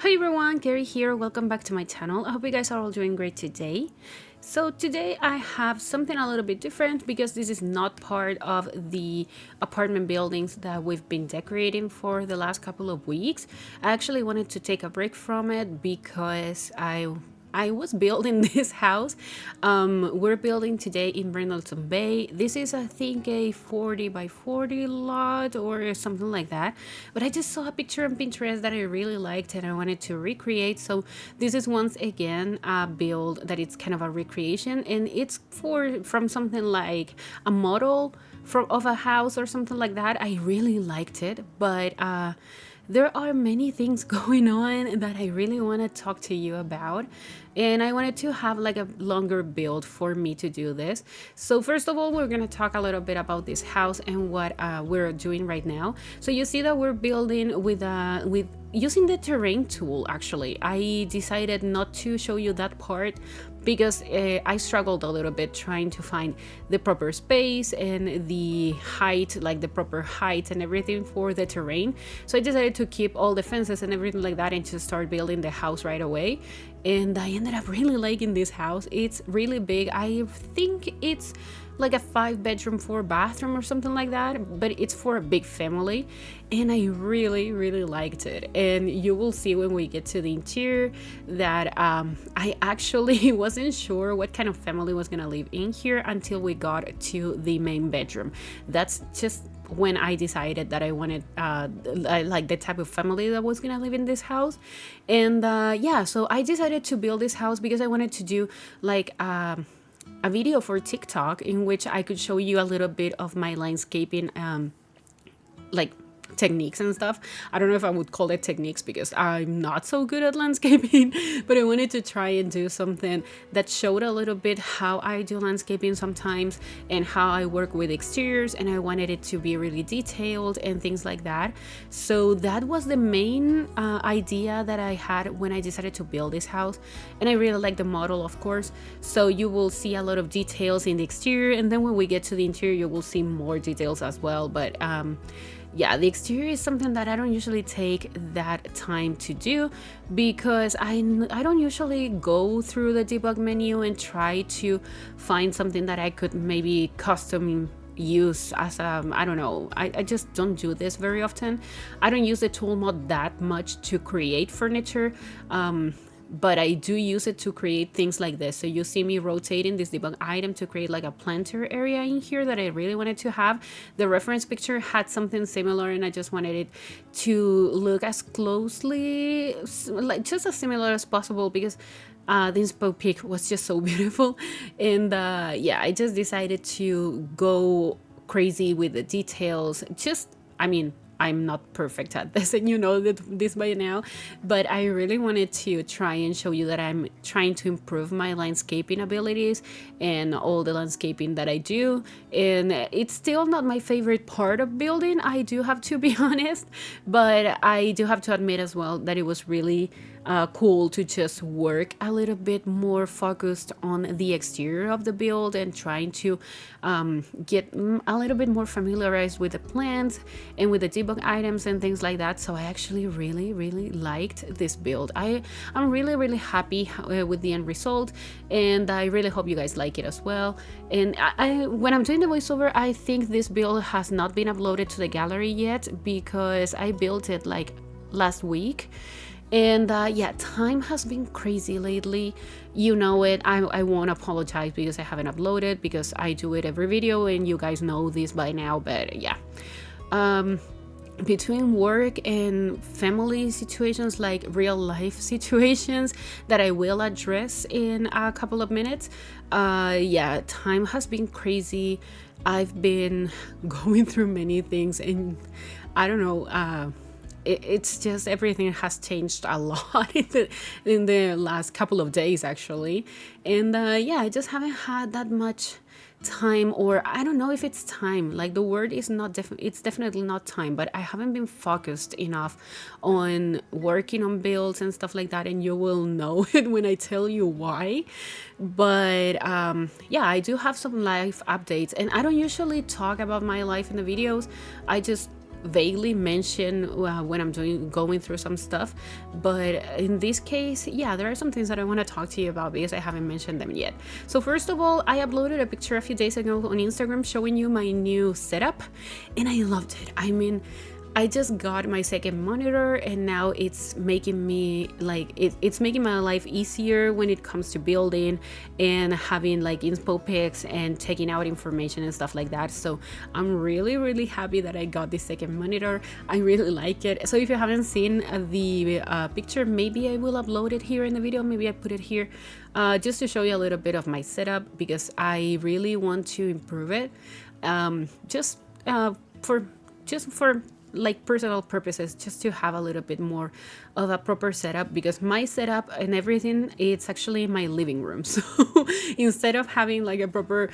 Hi everyone, Kaary here. Welcome back to my channel. I hope you guys are all doing great today. So today I have something a little bit different because this is not part of the apartment buildings that we've been decorating for the last couple of weeks. I actually wanted to take a break from it because I was building this house. We're building today in Brindleton Bay. This is, I think, a 40 by 40 lot or something like that. But I just saw a picture on Pinterest that I really liked and I wanted to recreate. So this is once again a build that it's kind of a recreation, and it's from something like a model of a house or something like that. I really liked it, but there are many things going on that I really want to talk to you about, and I wanted to have like a longer build for me to do this. So first of all, we're going to talk a little bit about this house and what we're doing right now. So you see that we're building with using the terrain tool. Actually, I decided not to show you that part because I struggled a little bit trying to find the proper space and the height, like the proper height and everything for the terrain. So I decided to keep all the fences and everything like that and to start building the house right away. And I ended up really liking this house. It's really big. I think it's like a 5-bedroom 4-bathroom or something like that, but it's for a big family, and I really liked it. And you will see when we get to the interior that I actually wasn't sure what kind of family was gonna live in here until we got to the main bedroom. That's just when I decided that I wanted like the type of family that was gonna live in this house. And yeah, so I decided to build this house because I wanted to do like a video for TikTok in which I could show you a little bit of my landscaping like techniques and stuff. I don't know if I would call it techniques because I'm not so good at landscaping, but I wanted to try and do something that showed a little bit how I do landscaping sometimes and how I work with exteriors, and I wanted it to be really detailed and things like that. So that was the main idea that I had when I decided to build this house, and I really like the model, of course. So you will see a lot of details in the exterior, and then when we get to the interior you will see more details as well. But yeah, the exterior is something that I don't usually take that time to do because I don't usually go through the debug menu and try to find something that I could maybe custom use as I don't know, I just don't do this very often. I don't use the tool mod that much to create furniture, but I do use it to create things like this. So you see me rotating this debug item to create like a planter area in here that I really wanted to have. The reference picture had something similar, and I just wanted it to look as closely, like just as similar as possible, because the inspo pic was just so beautiful. And yeah, I just decided to go crazy with the details. I mean, I'm not perfect at this, and you know this by now, but I really wanted to try and show you that I'm trying to improve my landscaping abilities and all the landscaping that I do. And it's still not my favorite part of building, I do have to be honest, but I do have to admit as well that it was really cool to just work a little bit more focused on the exterior of the build and trying to get a little bit more familiarized with the plants and with the debug items and things like that. So I actually really liked this build. I'm really happy with the end result, and I really hope you guys like it as well. And when I'm doing the voiceover, I think this build has not been uploaded to the gallery yet because I built it like last week. And yeah, time has been crazy lately, you know it. I won't apologize because I haven't uploaded, because I do it every video and you guys know this by now. But yeah, between work and family situations, like real life situations that I will address in a couple of minutes, yeah, time has been crazy. I've been going through many things, and I don't know, it's just everything has changed a lot in the last couple of days actually. And yeah, I just haven't had that much time, or I don't know if it's time, like the word is not it's definitely not time, but I haven't been focused enough on working on builds and stuff like that, and you will know it when I tell you why. But yeah, I do have some life updates, and I don't usually talk about my life in the videos. I just vaguely mention when I'm going through some stuff, but in this case, yeah, there are some things that I want to talk to you about because I haven't mentioned them yet. So first of all, I uploaded a picture a few days ago on Instagram showing you my new setup, and I loved it. I mean, I just got my second monitor, and now it's making me like it's making my life easier when it comes to building and having like inspo pics and taking out information and stuff like that. So I'm really happy that I got this second monitor. I really like it. So if you haven't seen the picture, maybe I will upload it here in the video. Maybe I put it here just to show you a little bit of my setup, because I really want to improve it, just for like personal purposes, just to have a little bit more of a proper setup, because my setup and everything, it's actually my living room. So instead of having like a proper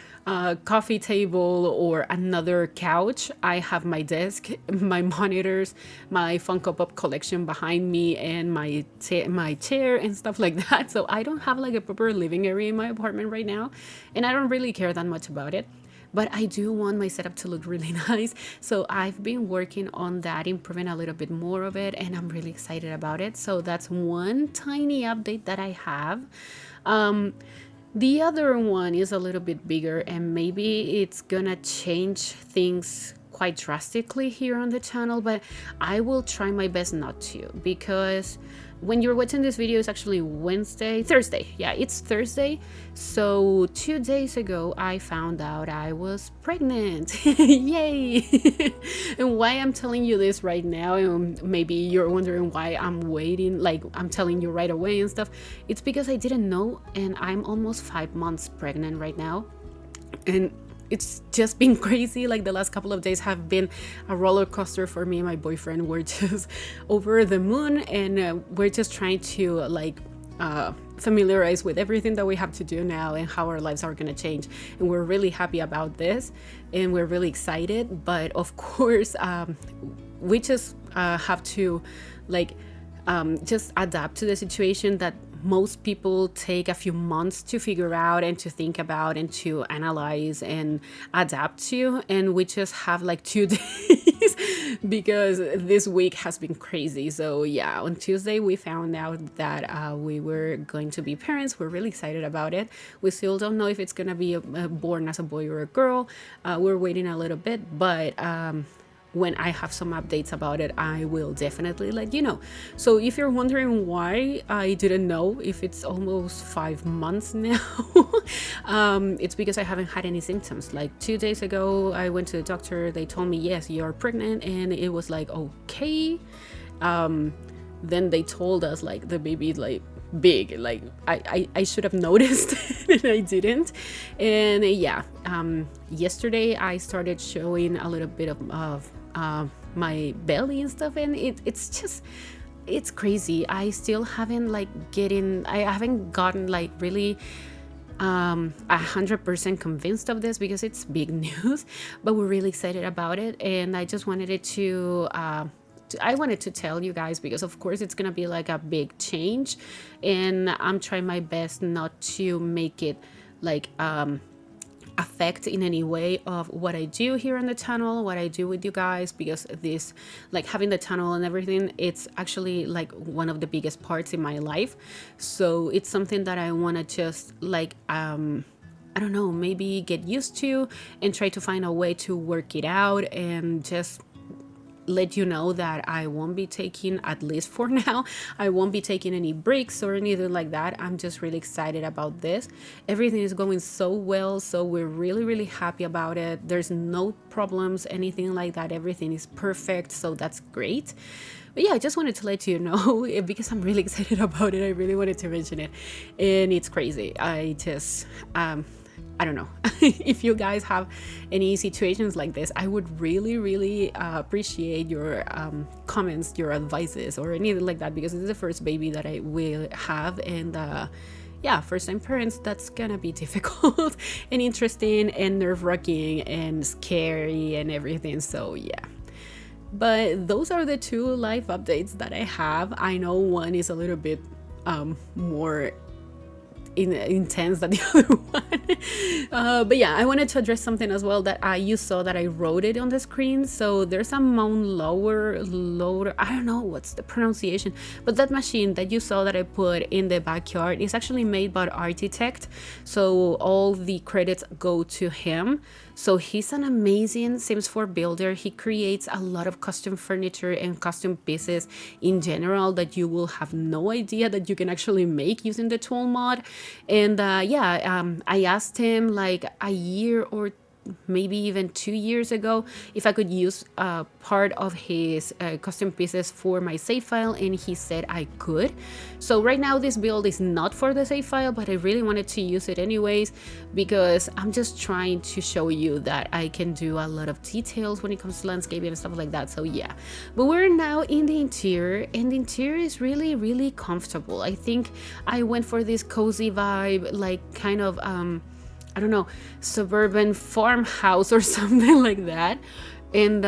coffee table or another couch, I have my desk, my monitors, my Funko Pop collection behind me, and my chair and stuff like that. So I don't have like a proper living area in my apartment right now, and I don't really care that much about it. But I do want my setup to look really nice. So I've been working on that, improving a little bit more of it, and I'm really excited about it. So that's one tiny update that I have. The other one is a little bit bigger, and maybe it's gonna change things quite drastically here on the channel, but I will try my best not to, because when you're watching this video, it's actually Thursday. Yeah, it's Thursday. So 2 days ago, I found out I was pregnant. Yay! And why I'm telling you this right now, and maybe you're wondering why I'm waiting, like I'm telling you right away and stuff. It's because I didn't know, and I'm almost 5 months pregnant right now. And it's just been crazy. Like the last couple of days have been a roller coaster for me and my boyfriend. We're just over the moon, and we're just trying to like familiarize with everything that we have to do now and how our lives are going to change. And we're really happy about this, and we're really excited. But of course, we just have to like just adapt to the situation that most people take a few months to figure out and to think about and to analyze and adapt to, and we just have like 2 days because this week has been crazy. So yeah, on Tuesday we found out that we were going to be parents. We're really excited about it. We still don't know if it's gonna be born as a boy or a girl. We're waiting a little bit, but when I have some updates about it, I will definitely let you know. So if you're wondering why I didn't know, if it's almost 5 months now, it's because I haven't had any symptoms. Like 2 days ago, I went to the doctor. They told me, yes, you're pregnant. And it was like, okay. Then they told us like the baby's like big, like I should have noticed and I didn't. And yeah, yesterday I started showing a little bit of my belly and stuff, and it's crazy. I still haven't I haven't gotten like really 100% convinced of this, because it's big news, but we're really excited about it. And I just wanted it to I wanted to tell you guys, because of course it's gonna be like a big change, and I'm trying my best not to make it like affect in any way of what I do here on the channel, what I do with you guys, because this, like having the channel and everything, it's actually like one of the biggest parts in my life. So it's something that I want to just like I don't know, maybe get used to and try to find a way to work it out, and just let you know that I won't be taking, at least for now, I won't be taking any breaks or anything like that. I'm just really excited about this. Everything is going so well, so we're really happy about it. There's no problems, anything like that. Everything is perfect, so that's great. But yeah, I just wanted to let you know because I'm really excited about it. I really wanted to mention it, and it's crazy. I just I don't know. If you guys have any situations like this, I would really appreciate your comments, your advices, or anything like that, because this is the first baby that I will have, and yeah, first time parents, that's gonna be difficult and interesting and nerve-wracking and scary and everything. So yeah, but those are the two life updates that I have. I know one is a little bit more intense than the other one. But yeah, I wanted to address something as well that you saw that I wrote it on the screen. So there's a Mount loader, I don't know what's the pronunciation, but that machine that you saw that I put in the backyard is actually made by Architect, so all the credits go to him. So he's an amazing Sims 4 builder. He creates a lot of custom furniture and custom pieces in general that you will have no idea that you can actually make using the tool mod. And I asked him like a year or maybe even 2 years ago if I could use part of his custom pieces for my save file, and he said I could. So right now this build is not for the save file, but I really wanted to use it anyways because I'm just trying to show you that I can do a lot of details when it comes to landscaping and stuff like that. So yeah, but we're now in the interior, and the interior is really comfortable. I think I went for this cozy vibe, like kind of I don't know, suburban farmhouse or something like that. And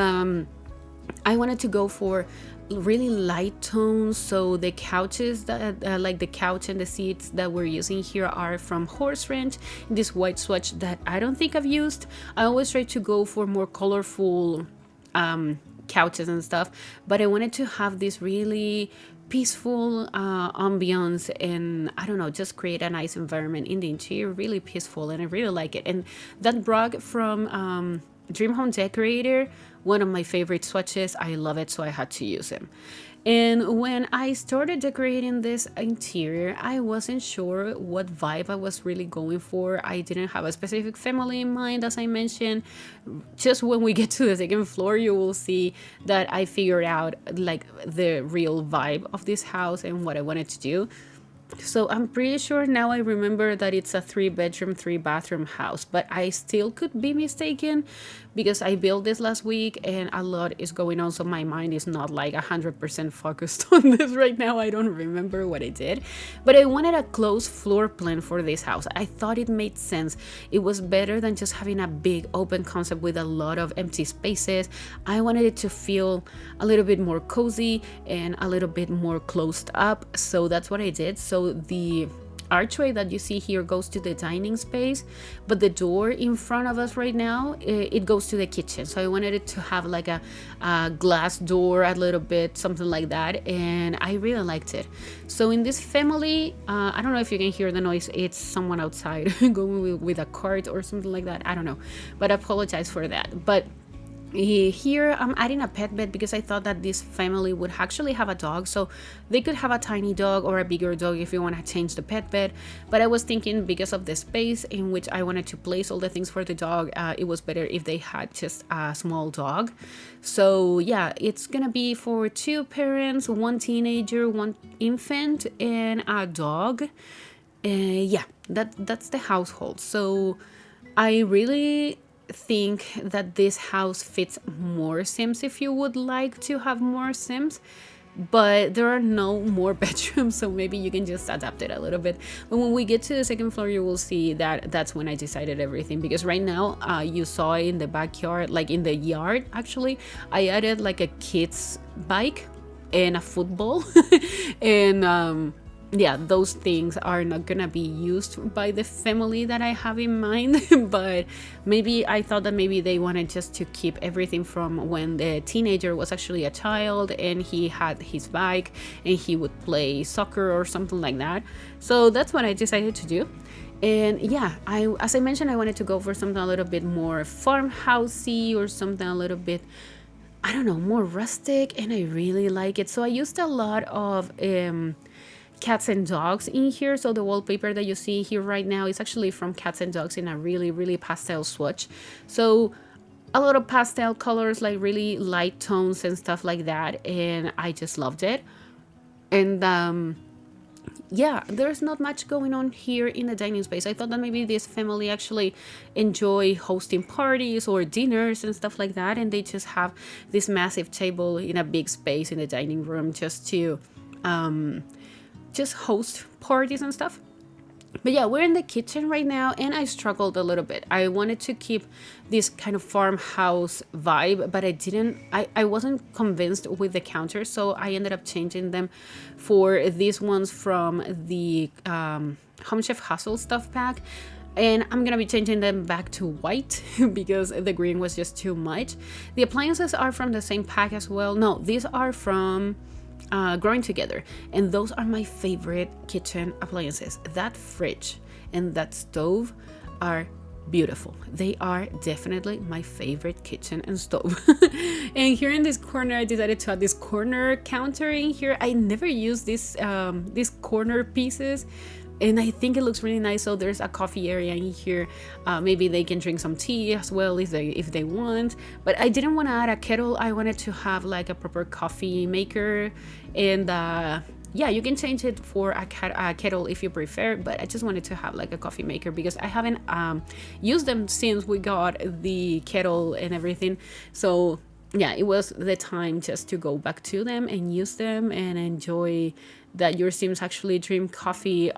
I wanted to go for really light tones. So the couches that like the couch and the seats that we're using here are from Horse Ranch, this white swatch that I don't think I've used. I always try to go for more colorful couches and stuff, but I wanted to have this really peaceful ambiance, and I don't know, just create a nice environment in the interior, really peaceful, and I really like it. And that rug from Dream Home Decorator, one of my favorite swatches, I love it, so I had to use him. And when I started decorating this interior, I wasn't sure what vibe I was really going for. I didn't have a specific family in mind, as I mentioned. Just when we get to the second floor, you will see that I figured out like the real vibe of this house and what I wanted to do. So I'm pretty sure now I remember that it's a 3-bedroom, 3-bathroom house, but I still could be mistaken because I built this last week and a lot is going on, so my mind is not like 100% focused on this right now. I don't remember what I did, but I wanted a closed floor plan for this house. I thought it made sense. It was better than just having a big open concept with a lot of empty spaces. I wanted it to feel a little bit more cozy and a little bit more closed up, so that's what I did. So the archway that you see here goes to the dining space, but the door in front of us right now, it goes to the kitchen. So I wanted it to have like a glass door, a little bit, something like that, and I really liked it. So in this family, I don't know if you can hear the noise, it's someone outside going with a cart or something like that, I don't know, but I apologize for that. But here I'm adding a pet bed because I thought that this family would actually have a dog, so they could have a tiny dog or a bigger dog if you want to change the pet bed. But I was thinking because of the space in which I wanted to place all the things for the dog, it was better if they had just a small dog. So yeah, it's gonna be for 2 parents, 1 teenager, 1 infant, and a dog. Yeah, that's the household. So I really think that this house fits more Sims if you would like to have more Sims, but there are no more bedrooms, so maybe you can just adapt it a little bit. But when we get to the second floor, you will see that that's when I decided everything, because right now you saw in the backyard, like in the yard actually, I added like a kid's bike and a football and yeah, those things are not gonna be used by the family that I have in mind. But maybe I thought that maybe they wanted just to keep everything from when the teenager was actually a child and he had his bike and he would play soccer or something like that. So that's what I decided to do. And yeah, as I mentioned, I wanted to go for something a little bit more farmhousey or something a little bit, I don't know, more rustic, and I really like it. So I used a lot of cats and dogs in here. So the wallpaper that you see here right now is actually from cats and dogs in a really pastel swatch. So a lot of pastel colors, like really light tones and stuff like that, and I just loved it. And yeah, there's not much going on here in the dining space. I thought that maybe this family actually enjoy hosting parties or dinners and stuff like that, and they just have this massive table in a big space in the dining room just to just host parties and stuff. But yeah, we're in the kitchen right now, and I struggled a little bit. I wanted to keep this kind of farmhouse vibe, but I wasn't convinced with the counters, so I ended up changing them for these ones from the Home Chef Hustle stuff pack, and I'm gonna be changing them back to white because the green was just too much. The appliances are from the same pack as well. No, these are from Growing Together, and those are my favorite kitchen appliances. That fridge and that stove are beautiful. They are definitely my favorite kitchen and stove. And here in this corner, I decided to add this corner counter in here. I never use these corner pieces, and I think it looks really nice. So there's a coffee area in here. Maybe they can drink some tea as well if they want. But I didn't want to add a kettle. I wanted to have like a proper coffee maker, and yeah, you can change it for a kettle if you prefer, but I just wanted to have like a coffee maker because I haven't used them since we got the kettle and everything. So yeah, it was the time just to go back to them and use them and enjoy that your Sims actually drink coffee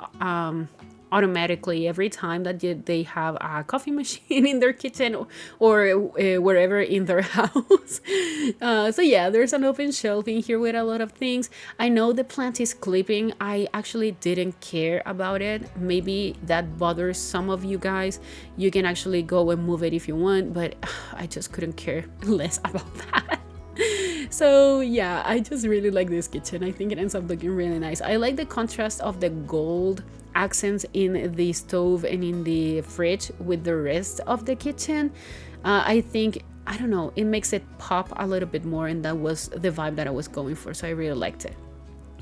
automatically every time that they have a coffee machine in their kitchen or wherever in their house. So yeah, there's an open shelf in here with a lot of things. I know the plant is clipping. I actually didn't care about it. Maybe that bothers some of you guys. You can actually go and move it if you want, but I just couldn't care less about that. So yeah, I just really like this kitchen. I think it ends up looking really nice. I like the contrast of the gold accents in the stove and in the fridge with the rest of the kitchen. I think, I don't know, it makes it pop a little bit more, and that was the vibe that I was going for, so I really liked it.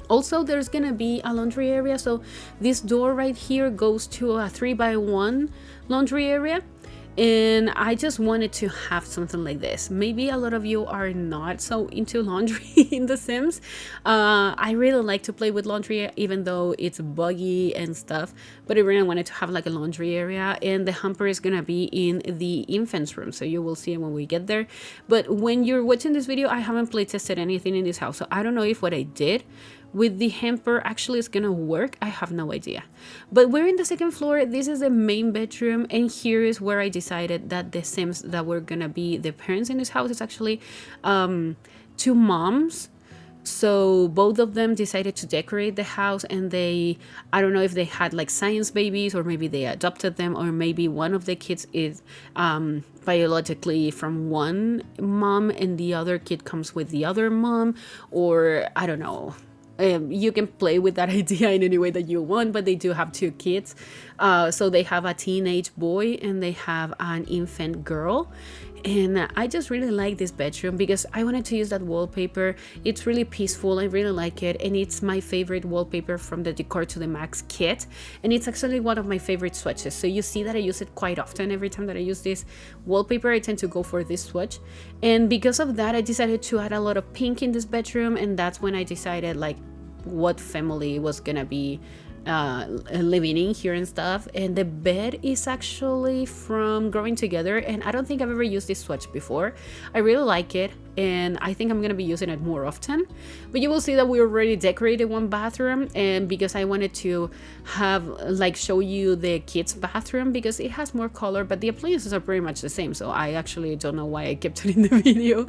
Also, there's gonna be a laundry area, so this door right here goes to a 3x1 laundry area. And I just wanted to have something like this. Maybe a lot of you are not so into laundry in The Sims. I really like to play with laundry, even though it's buggy and stuff. But I really wanted to have like a laundry area, and the hamper is gonna be in the infant's room, so you will see it when we get there. But when you're watching this video, I haven't play tested anything in this house, so I don't know if what I did with the hamper actually is gonna work. I have no idea. But we're in the second floor. This is the main bedroom, and here is where I decided that the Sims that were gonna be the parents in this house is actually two moms. So both of them decided to decorate the house, and I don't know if they had like science babies, or maybe they adopted them, or maybe one of the kids is biologically from one mom and the other kid comes with the other mom, or I don't know. You can play with that idea in any way that you want, but they do have two kids. So they have a teenage boy and they have an infant girl. And I just really like this bedroom because I wanted to use that wallpaper. It's really peaceful. I really like it. And it's my favorite wallpaper from the Decor to the Max kit. And it's actually one of my favorite swatches. So you see that I use it quite often. Every time that I use this wallpaper, I tend to go for this swatch. And because of that, I decided to add a lot of pink in this bedroom. And that's when I decided like what family was gonna be living in here and stuff. And the bed is actually from Growing Together, and I don't think I've ever used this swatch before. I really like it, and I think I'm gonna be using it more often. But you will see that we already decorated one bathroom, and because I wanted to have like show you the kids bathroom because it has more color, but the appliances are pretty much the same, so I actually don't know why I kept it in the video.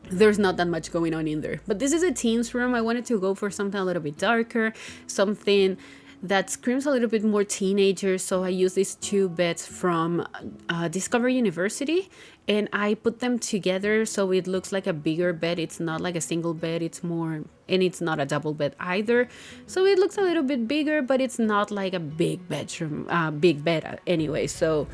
There's not that much going on in there. But this is a teen's room. I wanted to go for something a little bit darker, something that screams a little bit more teenager. So I used these two beds from Discover University, and I put them together so it looks like a bigger bed. It's not like a single bed, it's more, and it's not a double bed either. So it looks a little bit bigger, but it's not like a big bedroom, big bed anyway. So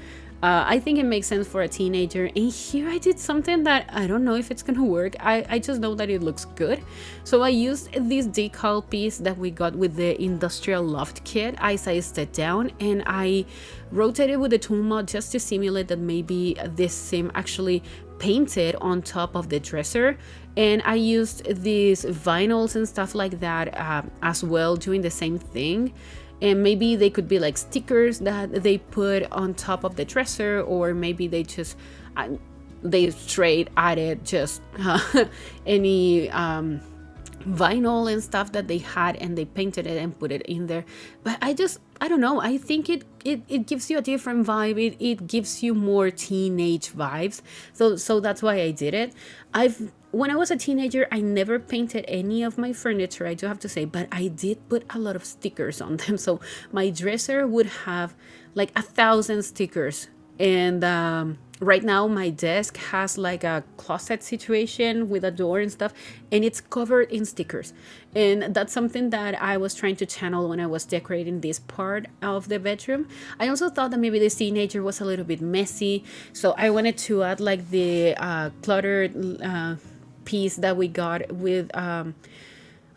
I think it makes sense for a teenager. And here I did something that I don't know if it's gonna work. I just know that it looks good. So I used this decal piece that we got with the Industrial Loft kit. I sized it down and I rotated with the tool mod just to simulate that maybe this sim actually painted on top of the dresser. And I used these vinyls and stuff like that as well, doing the same thing. And maybe they could be like stickers that they put on top of the dresser, or maybe they just they straight added just any vinyl and stuff that they had, and they painted it and put it in there. But I don't know, I think it gives you a different vibe. It gives you more teenage vibes, so that's why I did it. when I was a teenager, I never painted any of my furniture, I do have to say, but I did put a lot of stickers on them. So my dresser would have like 1,000 stickers. And right now my desk has like a closet situation with a door and stuff, and it's covered in stickers. And that's something that I was trying to channel when I was decorating this part of the bedroom. I also thought that maybe this teenager was a little bit messy, so I wanted to add like the cluttered piece that we got with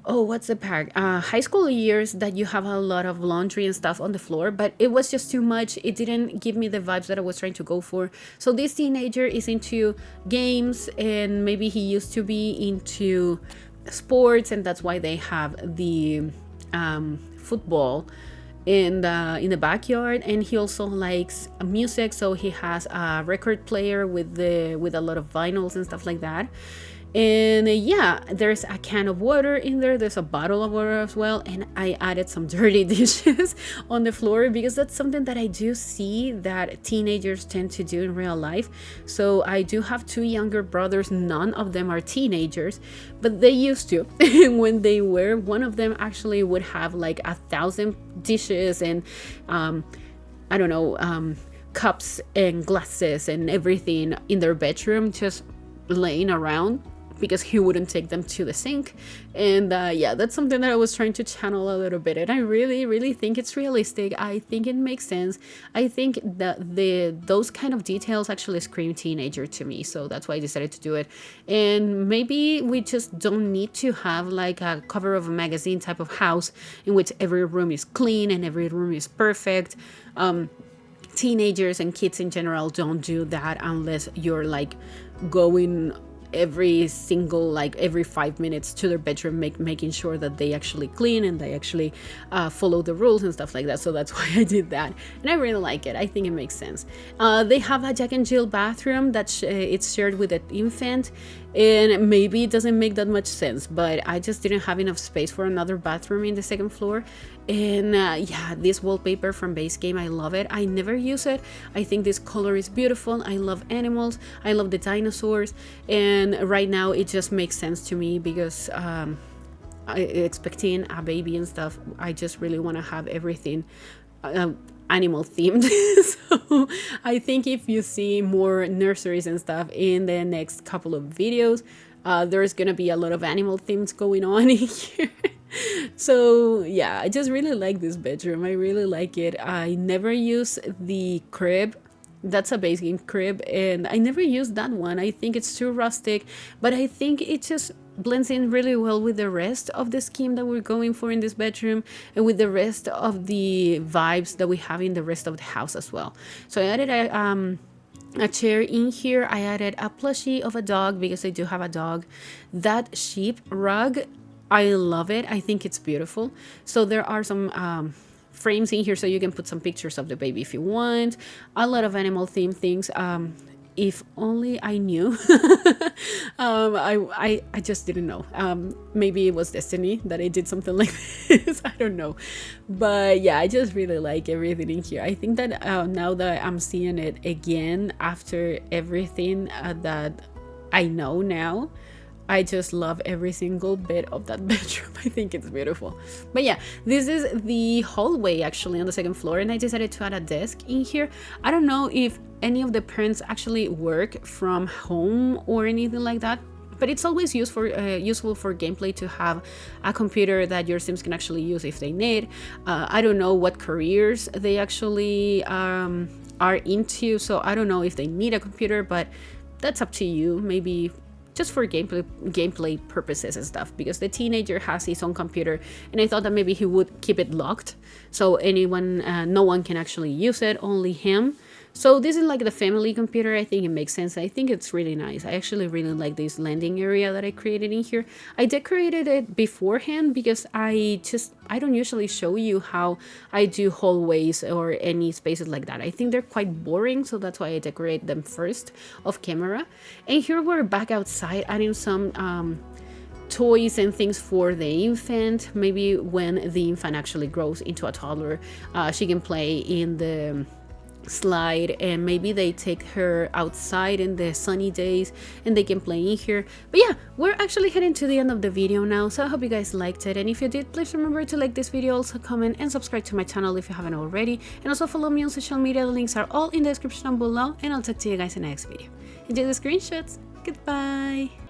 oh, what's the pack? High school years, that you have a lot of laundry and stuff on the floor, but it was just too much. It didn't give me the vibes that I was trying to go for. So this teenager is into games, and maybe he used to be into sports, and that's why they have the football in the backyard. And he also likes music, so he has a record player with a lot of vinyls and stuff like that. And yeah, there's a can of water in there, there's a bottle of water as well, and I added some dirty dishes on the floor because that's something that I do see that teenagers tend to do in real life. So I do have 2 younger brothers, none of them are teenagers, but they used to. When they were, one of them actually would have like 1,000 dishes and I don't know, cups and glasses and everything in their bedroom just laying around, because he wouldn't take them to the sink. And yeah, that's something that I was trying to channel a little bit, and I really think it's realistic. I think it makes sense. I think that those kind of details actually scream teenager to me, so that's why I decided to do it. And maybe we just don't need to have like a cover of a magazine type of house in which every room is clean and every room is perfect. Teenagers and kids in general don't do that unless you're like going every 5 minutes to their bedroom, making sure that they actually clean and they actually follow the rules and stuff like that. So that's why I did that, and I really like it. I think it makes sense. They have a Jack and Jill bathroom that it's shared with an infant, and maybe it doesn't make that much sense, but I just didn't have enough space for another bathroom in the second floor. And yeah, this wallpaper from Base Game, I love it. I never use it. I think this color is beautiful. I love animals, I love the dinosaurs, and right now it just makes sense to me because expecting a baby and stuff, I just really want to have everything animal themed. So I think if you see more nurseries and stuff in the next couple of videos, there's gonna be a lot of animal themes going on in here. So yeah, I just really like this bedroom. I really like it. I never use the crib. That's a Base Game crib, and I never use that one. I think it's too rustic, but I think it just blends in really well with the rest of the scheme that we're going for in this bedroom, and with the rest of the vibes that we have in the rest of the house as well. So I added a chair in here. I added a plushie of a dog because I do have a dog. That sheep rug, I love it. I think it's beautiful. So there are some frames in here, so you can put some pictures of the baby if you want. A lot of animal themed things. If only I knew. I just didn't know. Maybe it was destiny that I did something like this. I don't know. But yeah, I just really like everything in here. I think that now that I'm seeing it again after everything that I know now, I just love every single bit of that bedroom. I think it's beautiful. But yeah, this is the hallway actually on the second floor, and I decided to add a desk in here. I don't know if any of the parents actually work from home or anything like that, but it's always useful for gameplay to have a computer that your Sims can actually use if they need. I don't know what careers they actually are into, so I don't know if they need a computer, but that's up to you. Maybe just for gameplay purposes and stuff, because the teenager has his own computer, and I thought that maybe he would keep it locked so no one can actually use it, only him. So this is like the family computer. I think it makes sense. I think it's really nice. I actually really like this landing area that I created in here. I decorated it beforehand because I don't usually show you how I do hallways or any spaces like that. I think they're quite boring, so that's why I decorate them first off camera. And here we're back outside adding some toys and things for the infant. Maybe when the infant actually grows into a toddler, she can play in slide, and maybe they take her outside in the sunny days and they can play in here. But yeah, we're actually heading to the end of the video now, so I hope you guys liked it, and if you did, please remember to like this video, also comment and subscribe to my channel if you haven't already, and also follow me on social media. The links are all in the description down below, and I'll talk to you guys in the next video. Enjoy the screenshots. Goodbye.